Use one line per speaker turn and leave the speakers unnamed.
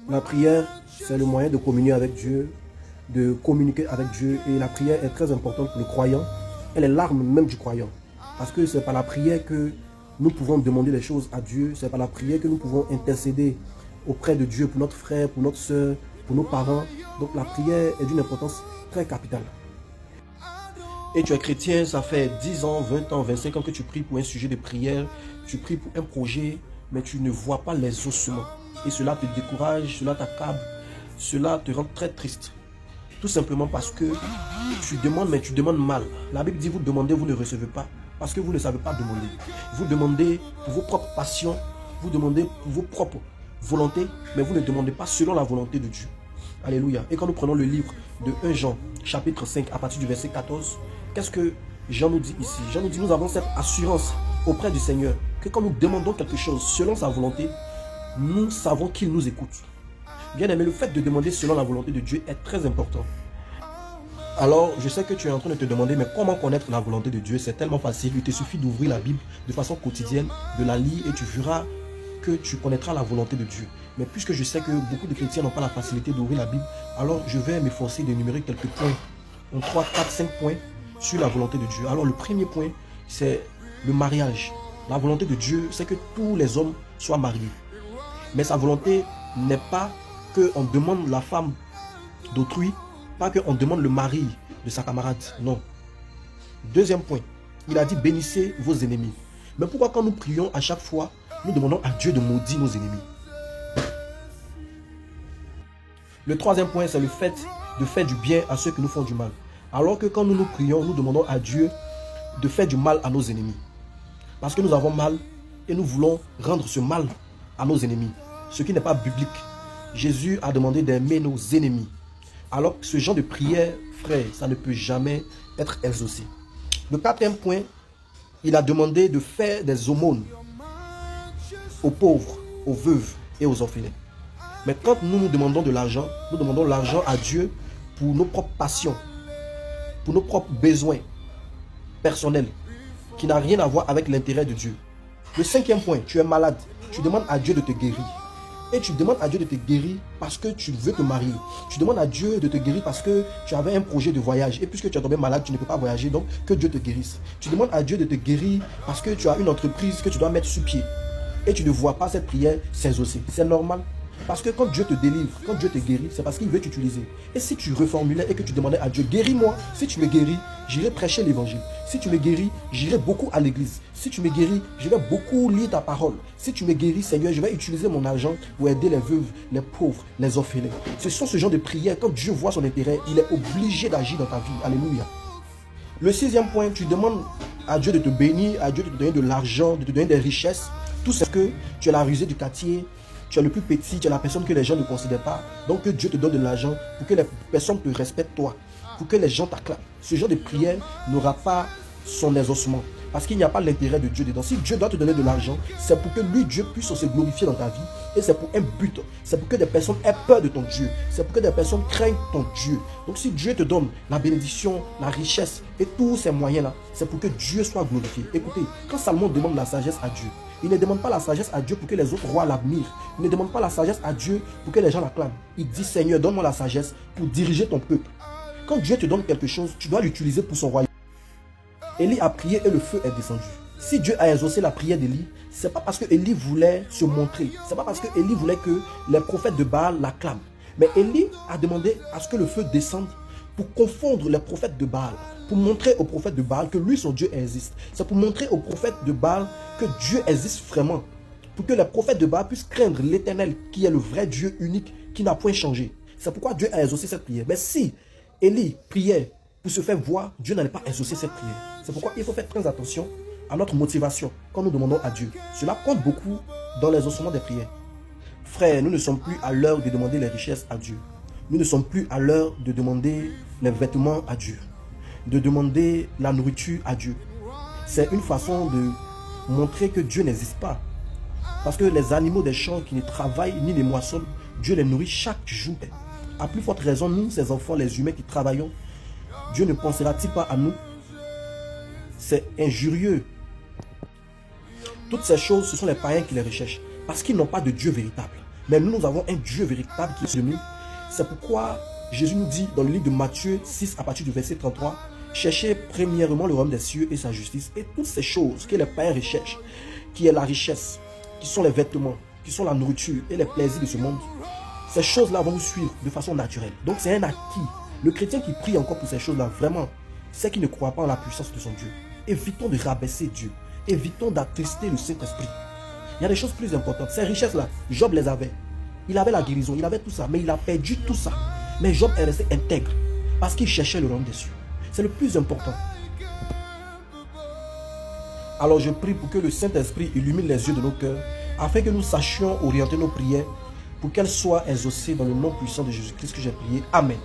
La prière, c'est le moyen de communier avec Dieu, de communiquer avec Dieu. Et la prière est très importante pour le croyant. Elle est l'arme même du croyant. Parce que c'est par la prière que nous pouvons demander les choses à Dieu. C'est par la prière que nous pouvons intercéder auprès de Dieu pour notre frère, pour notre soeur, pour nos parents. Donc la prière est d'une importance très capitale. Et tu es chrétien, ça fait 10 ans, 20 ans, 25 ans que tu pries pour un sujet de prière. Tu pries pour un projet, mais tu ne vois pas les ossements. Et cela te décourage, cela t'accable, cela te rend très triste. Tout simplement parce que tu demandes, mais tu demandes mal. La Bible dit, vous demandez, vous ne recevez pas. Parce que vous ne savez pas demander. Vous demandez pour vos propres passions, vous demandez pour vos propres volontés, mais vous ne demandez pas selon la volonté de Dieu. Alléluia. Et quand nous prenons le livre de 1 Jean, chapitre 5, à partir du verset 14, qu'est-ce que Jean nous dit ici? Jean nous dit, nous avons cette assurance auprès du Seigneur, que quand nous demandons quelque chose selon sa volonté, nous savons qu'il nous écoute. Bien aimé, le fait de demander selon la volonté de Dieu est très important. Alors, je sais que tu es en train de te demander, mais comment connaître la volonté de Dieu? C'est tellement facile, il te suffit d'ouvrir la Bible de façon quotidienne, de la lire et tu verras que tu connaîtras la volonté de Dieu. Mais puisque je sais que beaucoup de chrétiens n'ont pas la facilité d'ouvrir la Bible, alors je vais m'efforcer d'énumérer quelques points, en 3, 4, 5 points sur la volonté de Dieu. Alors le premier point, c'est le mariage. La volonté de Dieu, c'est que tous les hommes soient mariés. Mais sa volonté n'est pas qu'on demande la femme d'autrui, pas qu'on demande le mari de sa camarade, non. Deuxième point, il a dit bénissez vos ennemis. Mais pourquoi quand nous prions à chaque fois, nous demandons à Dieu de maudire nos ennemis? Le troisième point, c'est le fait de faire du bien à ceux qui nous font du mal. Alors que quand nous nous prions, nous demandons à Dieu de faire du mal à nos ennemis. Parce que nous avons mal et nous voulons rendre ce mal à nos ennemis. Ce qui n'est pas biblique. Jésus a demandé d'aimer nos ennemis. Alors que ce genre de prière, frère, ça ne peut jamais être exaucé. Le quatrième point, il a demandé de faire des aumônes aux pauvres, aux veuves et aux orphelins. Mais quand nous nous demandons de l'argent, nous demandons l'argent à Dieu pour nos propres passions, pour nos propres besoins personnels, qui n'a rien à voir avec l'intérêt de Dieu. Le cinquième point, tu es malade, tu demandes à Dieu de te guérir. Et tu demandes à Dieu de te guérir parce que tu veux te marier. Tu demandes à Dieu de te guérir parce que tu avais un projet de voyage. Et puisque tu es tombé malade, tu ne peux pas voyager, donc que Dieu te guérisse. Tu demandes à Dieu de te guérir parce que tu as une entreprise que tu dois mettre sur pied. Et tu ne vois pas cette prière s'exaucer. C'est normal. Parce que quand Dieu te délivre, quand Dieu te guérit, c'est parce qu'il veut t'utiliser. Et si tu reformulais et que tu demandais à Dieu, guéris-moi. Si tu me guéris, j'irai prêcher l'évangile. Si tu me guéris, j'irai beaucoup à l'église. Si tu me guéris, je vais beaucoup lire ta parole. Si tu me guéris, Seigneur, je vais utiliser mon argent pour aider les veuves, les pauvres, les orphelins. Ce sont ce genre de prières. Quand Dieu voit son intérêt, il est obligé d'agir dans ta vie. Alléluia. Le sixième point, tu demandes à Dieu de te bénir, à Dieu de te donner de l'argent, de te donner des richesses. Tout ce que tu es la rusée du quartier, tu es le plus petit, tu es la personne que les gens ne considèrent pas. Donc que Dieu te donne de l'argent pour que les personnes te respectent toi, pour que les gens t'acclament. Ce genre de prière n'aura pas son exaucement. Parce qu'il n'y a pas l'intérêt de Dieu dedans. Si Dieu doit te donner de l'argent, c'est pour que lui, Dieu, puisse se glorifier dans ta vie. Et c'est pour un but. C'est pour que des personnes aient peur de ton Dieu. C'est pour que des personnes craignent ton Dieu. Donc si Dieu te donne la bénédiction, la richesse et tous ces moyens-là, c'est pour que Dieu soit glorifié. Écoutez, quand Salomon demande la sagesse à Dieu, il ne demande pas la sagesse à Dieu pour que les autres rois l'admirent. Il ne demande pas la sagesse à Dieu pour que les gens l'acclament. Il dit, Seigneur, donne-moi la sagesse pour diriger ton peuple. Quand Dieu te donne quelque chose, tu dois l'utiliser pour son royaume. Élie a prié et le feu est descendu. Si Dieu a exaucé la prière d'Élie, ce n'est pas parce que Élie voulait se montrer. Ce n'est pas parce que Élie voulait que les prophètes de Baal l'acclament. Mais Élie a demandé à ce que le feu descende pour confondre les prophètes de Baal. Pour montrer aux prophètes de Baal que lui, son Dieu, existe. C'est pour montrer aux prophètes de Baal que Dieu existe vraiment. Pour que les prophètes de Baal puissent craindre l'Éternel, qui est le vrai Dieu unique, qui n'a point changé. C'est pourquoi Dieu a exaucé cette prière. Mais si Élie priait pour se faire voir, Dieu n'allait pas exaucer cette prière. C'est pourquoi il faut faire très attention à notre motivation quand nous demandons à Dieu. Cela compte beaucoup dans l'exaucement des prières. Frères, nous ne sommes plus à l'heure de demander les richesses à Dieu. Nous ne sommes plus à l'heure de demander les vêtements à Dieu, de demander la nourriture à Dieu. C'est une façon de montrer que Dieu n'existe pas. Parce que les animaux des champs qui ne travaillent ni ne moissonnent, Dieu les nourrit chaque jour. À plus forte raison, nous, ces enfants, les humains qui travaillons, Dieu ne pensera-t-il pas à nous? C'est injurieux. Toutes ces choses, ce sont les païens qui les recherchent. Parce qu'ils n'ont pas de Dieu véritable. Mais nous avons un Dieu véritable qui est sur nous. C'est pourquoi Jésus nous dit dans le livre de Matthieu 6 à partir du verset 33, cherchez premièrement le royaume des cieux et sa justice, et toutes ces choses que les païens recherchent, qui est la richesse, qui sont les vêtements, qui sont la nourriture et les plaisirs de ce monde, ces choses-là vont vous suivre de façon naturelle. Donc c'est un acquis. Le chrétien qui prie encore pour ces choses-là, vraiment, c'est qu'il ne croit pas en la puissance de son Dieu. Évitons de rabaisser Dieu. Évitons d'attrister le Saint-Esprit. Il y a des choses plus importantes. Ces richesses-là, Job les avait. Il avait la guérison, il avait tout ça, mais il a perdu tout ça. Mais Job est resté intègre parce qu'il cherchait le royaume des cieux. C'est le plus important. Alors je prie pour que le Saint-Esprit illumine les yeux de nos cœurs, afin que nous sachions orienter nos prières pour qu'elles soient exaucées dans le nom puissant de Jésus-Christ que j'ai prié. Amen.